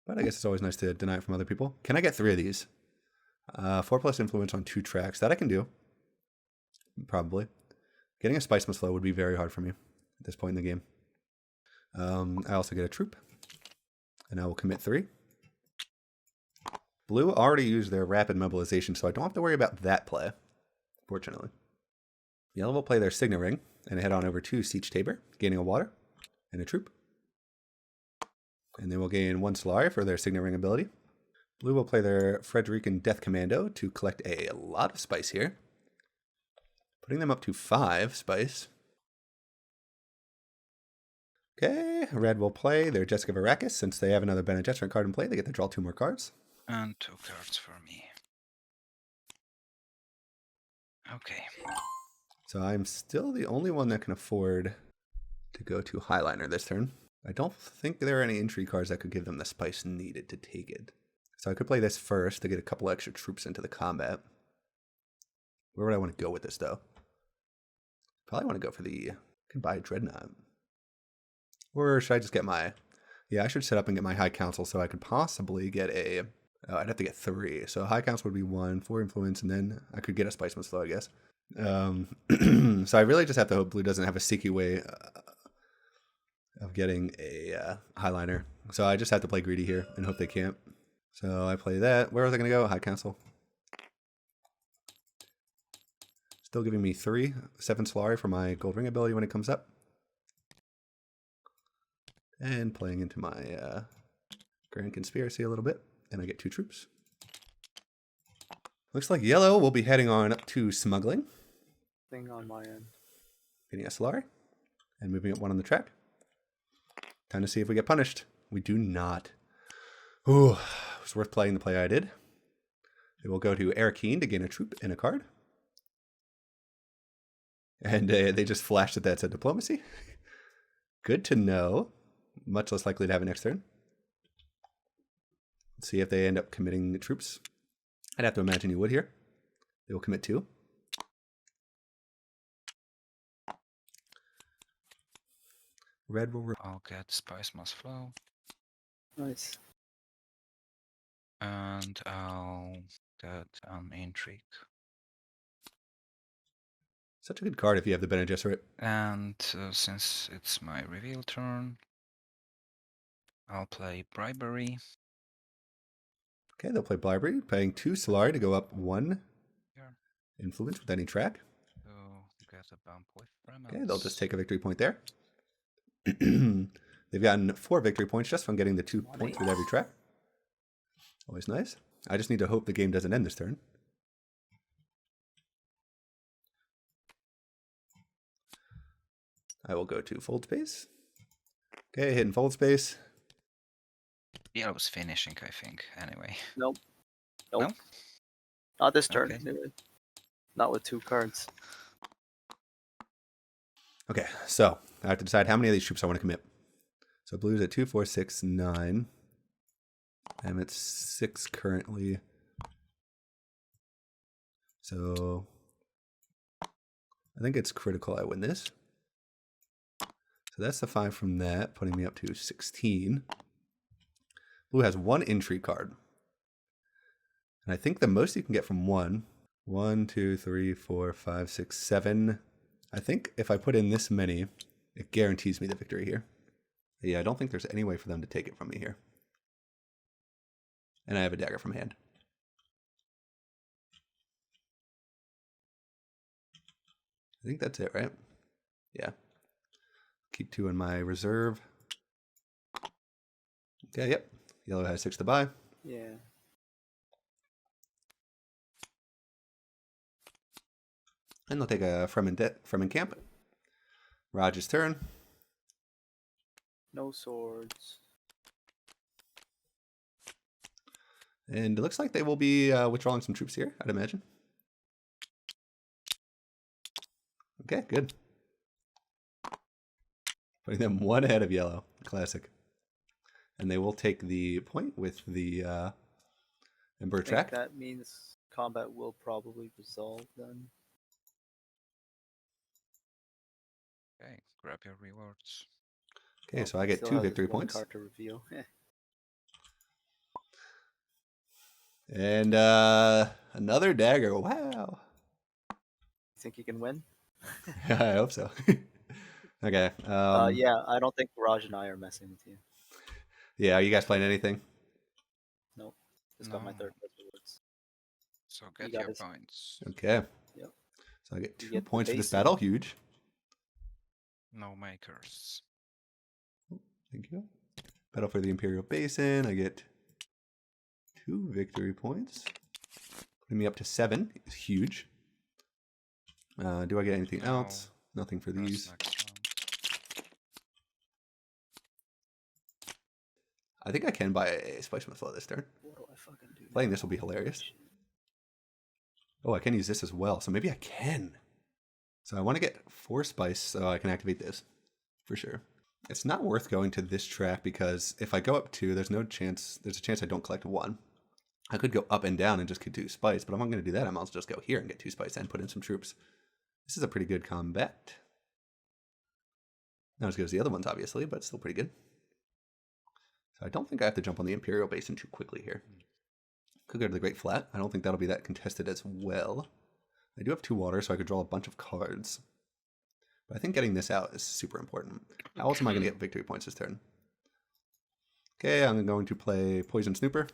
But I guess it's always nice to deny it from other people. Can I get 3 of these? 4+ influence on 2 tracks. That I can do. Probably. Getting a spice must flow would be very hard for me at this point in the game. I also get a troop. And I will commit 3. Blue already used their rapid mobilization, so I don't have to worry about that play, fortunately. Yellow will play their Signet Ring and head on over to Siege Tabor, gaining a water and a troop. And they will gain 1 Solari for their Signet Ring ability. Blue will play their Frederican Death Commando to collect a lot of spice here, putting them up to 5 spice. Okay, Red will play their Jessica of Arrakis. Since they have another Bene Gesserit card in play, they get to draw 2 more cards. And 2 cards for me. Okay. So I'm still the only one that can afford to go to Highliner this turn. I don't think there are any intrigue cards that could give them the spice needed to take it. So I could play this first to get a couple extra troops into the combat. Where would I want to go with this, though? Probably want to go for the... I could buy a Dreadnought. Or should I just get my... Yeah, I should set up and get my High Council so I could possibly get a... Oh, I'd have to get 3. So High Council would be 1, 4 influence, and then I could get a Spice Must Flow, I guess. So I really just have to hope Blue doesn't have a sticky way of getting a Highliner. So I just have to play greedy here and hope they can't. So I play that. Where was I going to go? High Council. Still giving me 3, 7 Solari for my Gold Ring ability when it comes up. And playing into my Grand Conspiracy a little bit. And I get 2 troops. Looks like Yellow will be heading on up to Smuggling. Thing on my end. Getting a Solari. And moving up 1 on the track. Time to see if we get punished. We do not. Ooh, it was worth playing the play I did. It will go to Arakeen to gain a troop and a card. And they just flashed at that, said Diplomacy. Good to know. Much less likely to have an next turn. Let's see if they end up committing troops. I'd have to imagine you would here. They will commit 2. Red will... I'll get Spice Must Flow. Nice. And I'll get Intrigue. Such a good card if you have the Bene Gesserit. And since it's my reveal turn, I'll play Bribery. Okay, they'll play Bribery, paying 2 Solari to go up 1 Here. influence with any track. So get a bump with Bremels. Okay, they'll just take a victory point there. They've gotten 4 victory points just from getting the 2 points with every track. Always nice. I just need to hope the game doesn't end this turn. I will go to Fold Space. Okay, hitting Fold Space. Yeah, I was finishing, I think, anyway. Nope. No? Not this turn. Okay. Anyway. Not with 2 cards. Okay, so I have to decide how many of these troops I want to commit. So Blue's at 2, 4, 6, 9. I'm at 6 currently. So I think it's critical I win this. So that's the 5 from that, putting me up to 16. Blue has 1 intrigue card. And I think the most you can get from 1. 1, 2, 3, 4, 5, 6, 7. I think if I put in this many, it guarantees me the victory here. Yeah, I don't think there's any way for them to take it from me here. And I have a dagger from hand. I think that's it, right? Yeah. Keep 2 in my reserve. Okay, yep. Yellow has 6 to buy. Yeah. And they'll take a Fremen Camp. Raj's turn. No swords. And it looks like they will be withdrawing some troops here, I'd imagine. Okay, good. Putting them 1 ahead of Yellow. Classic. And they will take the point with the Emperor track. That means combat will probably resolve then. Okay, grab your rewards. Okay, Oh, so I he get still 2 has his victory one points. card to reveal. And another dagger. Wow. You think you can win? I hope so. Okay. Yeah, I don't think Raj and I are messing with you. Yeah, are you guys playing anything? Nope. Just got my No. third plus rewards. So He get got your his. points. Okay. Yep. So I get You 2 get the points for this basin. battle. Huge. No makers. Thank you. Battle for the Imperial Basin. I get 2 victory points. Putting me up to 7 is huge. Do I get anything No. else? Nothing for Press these. next round. I think I can buy a Spice Flow this turn. What do I fucking do? Playing now? this will be hilarious. Shit. Oh, I can use this as well. So maybe I can. So I want to get 4 spice so I can activate this. For sure. It's not worth going to this track because if I go up 2, there's a chance I don't collect 1. I could go up and down and just get 2 spice, but if I'm going to do that, I might as well just go here and get 2 spice and put in some troops. This is a pretty good combat. Not as good as the other ones, obviously, but still pretty good. So I don't think I have to jump on the Imperial Basin too quickly here. Could go to the Great Flat. I don't think that'll be that contested as well. I do have 2 water, so I could draw a bunch of cards. But I think getting this out is super important. How else am I going to get victory points this turn? Okay, I'm going to play Poison Snooper.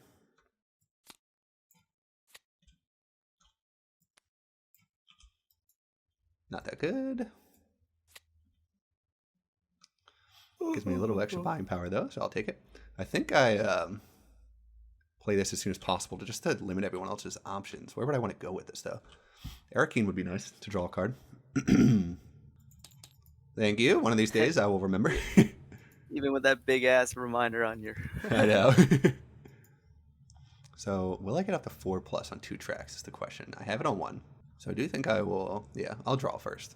Not that good. Gives me a little extra buying power, though, so I'll take it. I think I play this as soon as possible just to limit everyone else's options. Where would I want to go with this, though? Arakeen would be nice to draw a card. Thank you. One of these days I will remember. Even with that big ass reminder on your. I know. So, will I get up to 4+ on 2 tracks is the question. I have it on 1. So I do think I will, yeah, I'll draw first.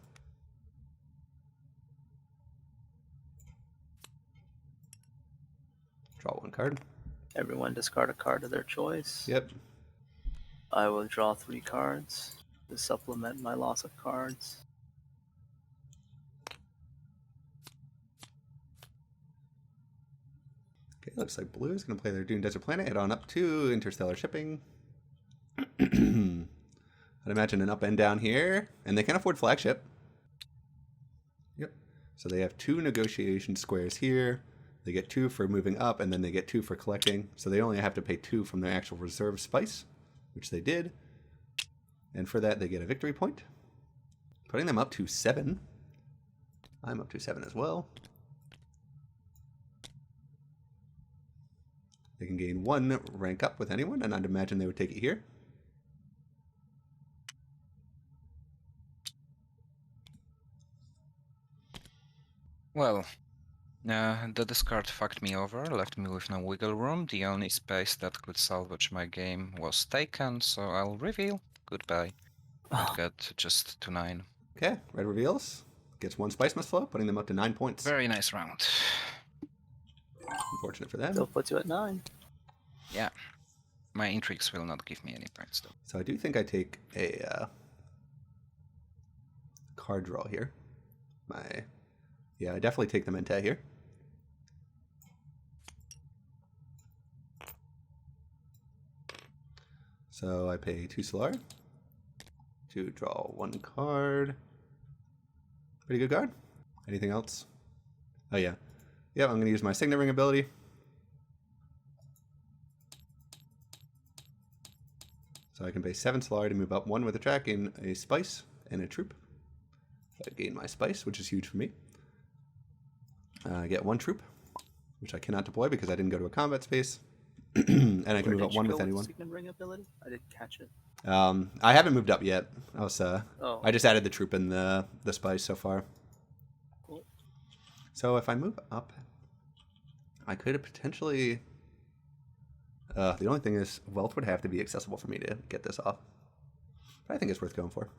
Draw 1 card. Everyone discard a card of their choice. Yep. I will draw 3 cards to supplement my loss of cards. Okay, looks like blue is going to play their Dune Desert Planet, head on up to Interstellar Shipping. I'd imagine an up and down here, and they can afford flagship. Yep. So they have 2 negotiation squares here. They get 2 for moving up, and then they get 2 for collecting. So they only have to pay 2 from their actual reserve spice, which they did. And for that, they get a victory point. Putting them up to 7. I'm up to 7 as well. They can gain 1 rank up with anyone, and I'd imagine they would take it here. Well, the discard fucked me over, left me with no wiggle room. The only space that could salvage my game was taken, so I'll reveal. Goodbye. And get just to 9. Okay, red reveals. Gets 1 Spice Must Flow, putting them up to 9 points. Very nice round. Unfortunate for them. Still puts you at 9. Yeah. My intrigues will not give me any points though. So I do think I take a card draw here. Yeah, I definitely take the Mente here. So I pay 2 Solari to draw 1 card. Pretty good card. Anything else? Oh yeah. Yeah, I'm going to use my Signet Ring ability. So I can pay 7 Solari to move up 1 with a track in a Spice and a Troop. I gain my Spice, which is huge for me. I get 1 Troop, which I cannot deploy because I didn't go to a combat space. And I can move up 1 with anyone. Signet Ring ability? I didn't catch it. I haven't moved up yet. Oh. I just added the Troop and the Spice so far. Cool. So if I move up, I could potentially... the only thing is, wealth would have to be accessible for me to get this off. But I think it's worth going for.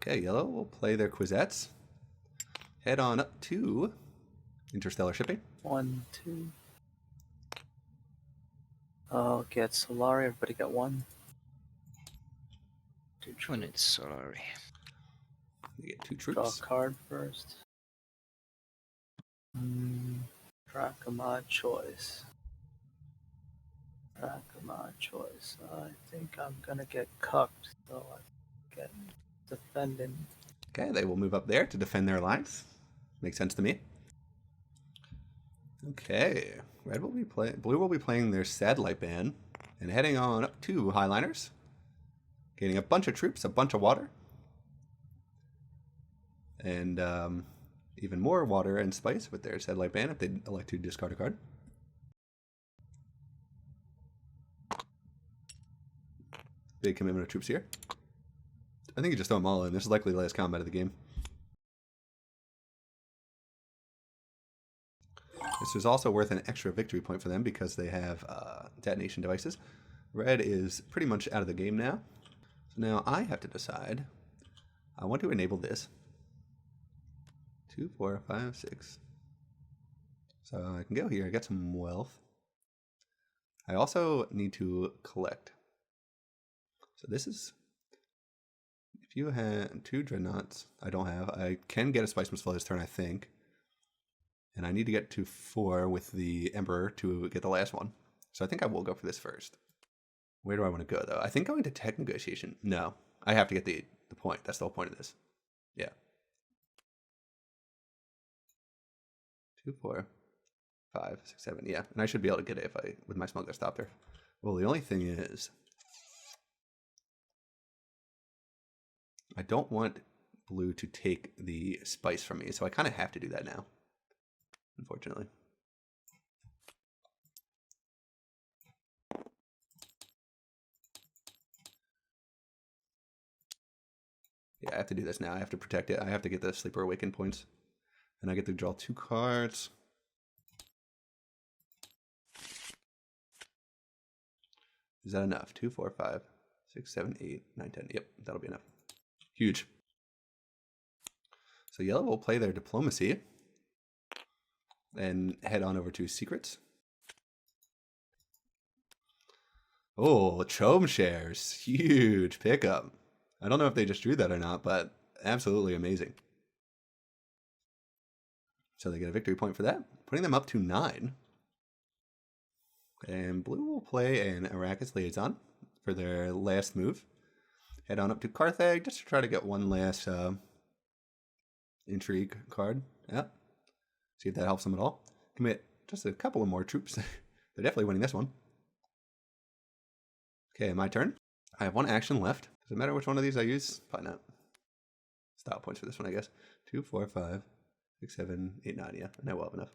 Okay, yellow will play their Quizettes. Head on up to Interstellar Shipping. 1, 2. Oh, get Solari. Everybody get 1. 2 Who troops. needs Solari? You get 2 Draw a troops. card first. Track of my choice. Track of my choice. I think I'm gonna get cucked, so I get defending. Okay, they will move up there to defend their lines. Makes sense to me. Okay, Blue will be playing their satellite band and heading on up to Highliners, getting a bunch of troops, a bunch of water, and even more water and spice with their satellite band if they elect to discard a card. Big commitment of troops here. I think you just throw them all in. This is likely the last combat of the game. This is also worth an extra victory point for them because they have detonation devices. Red is pretty much out of the game now. So now I have to decide. I want to enable this. 2, 4, 5, 6. So I can go here, get some wealth. I also need to collect. So this is, if you have 2 dreadnoughts, I don't have. I can get a Spiceman's Flow this turn, I think. And I need to get to 4 with the Emperor to get the last one. So I think I will go for this first. Where do I want to go, though? I think going to tech negotiation. No, I have to get the point. That's the whole point of this. Yeah. 2, 4, 5, 6, 7. Yeah, and I should be able to get it if I with my smuggler stopper. Well, the only thing is, I don't want blue to take the spice from me, so I kind of have to do that now, unfortunately. Yeah, I have to do this now. I have to protect it. I have to get the Sleeper Awaken points. And I get to draw 2 cards. Is that enough? 2, 4, 5, 6, 7, 8, 9, 10. Yep, that'll be enough. Huge. So yellow will play their Diplomacy and head on over to Secrets. Oh, Chome shares. Huge pickup. I don't know if they just drew that or not, but absolutely amazing. So they get a victory point for that, putting them up to 9. And blue will play an Arrakis Liaison for their last move. Head on up to Carthage just to try to get one last intrigue card. Yeah. See if that helps them at all. Commit just a couple of more troops. They're definitely winning this one. Okay, my turn. I have 1 action left. Does it matter which one of these I use? Probably not. Style points for this one, I guess. 2, 4, 5, 6, 7, 8, 9. Yeah, I know we'll have enough.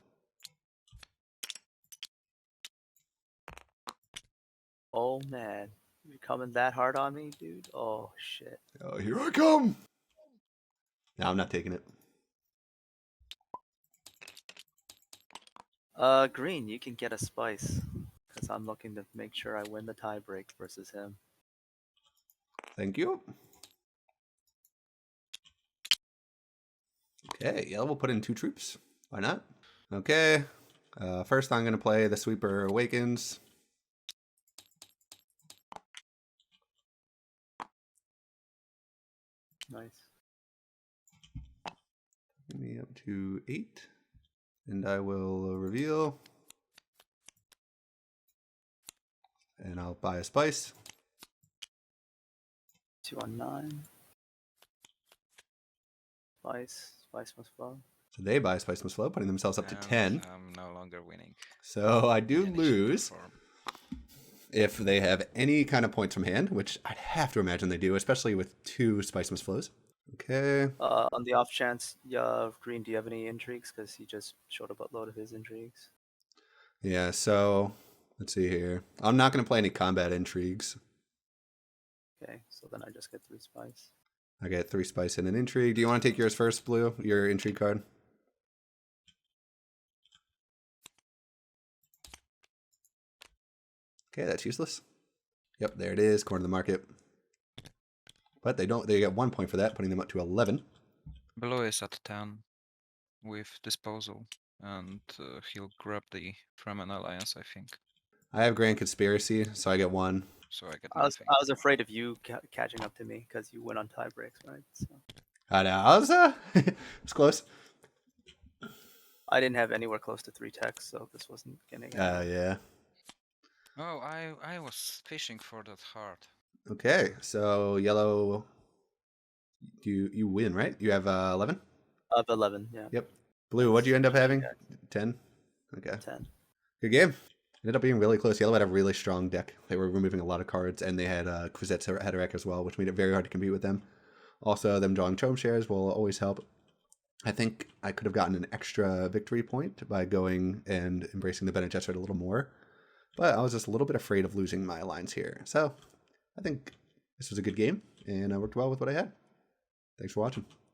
Oh man, you coming that hard on me, dude? Oh shit. Oh, here I come! No, I'm not taking it. Green, you can get a spice. Because I'm looking to make sure I win the tie break versus him. Thank you. Okay, yellow will put in 2 troops. Why not? Okay. First I'm going to play the Sweeper Awakens. Nice. Bring me up to 8. And I will reveal. And I'll buy a spice. 2 on 9. Spice must flow. So they buy a spice must flow, putting themselves up to 10. I'm no longer winning. So I do In any shape or lose form. if they have any kind of points from hand, which I'd have to imagine they do, especially with 2 spice must flows. Okay. On the off chance, Green, do you have any intrigues? Because he just showed a buttload of his intrigues. Yeah, so let's see here. I'm not going to play any combat intrigues. Okay, so then I just get 3 spice. I get 3 spice and an intrigue. Do you want to take yours first, Blue? Your intrigue card? Okay, that's useless. Yep, there it is, corner of the market. But they get 1 point for that, putting them up to 11. Blue is at 10 with disposal. and he'll grab the Fremen alliance, I think. I have Grand Conspiracy, so I get 1. So I get I was nothing. I was afraid of you catching up to me because you went on tie breaks, right? So I know. I was, it's close. I didn't have anywhere close to 3 techs, so this wasn't getting. Yeah. Oh, I was fishing for that heart. Okay, so yellow, you win, right? You have 11? Of 11, yeah. Yep. Blue, what'd you end up having? 10? Okay. 10. Good game. Ended up being really close. Yellow had a really strong deck. They were removing a lot of cards, and they had Crisette's Heterek as well, which made it very hard to compete with them. Also, them drawing Tome shares will always help. I think I could have gotten an extra victory point by going and embracing the Bene Gesserit a little more, but I was just a little bit afraid of losing my lines here. So I think this was a good game, and I worked well with what I had. Thanks for watching.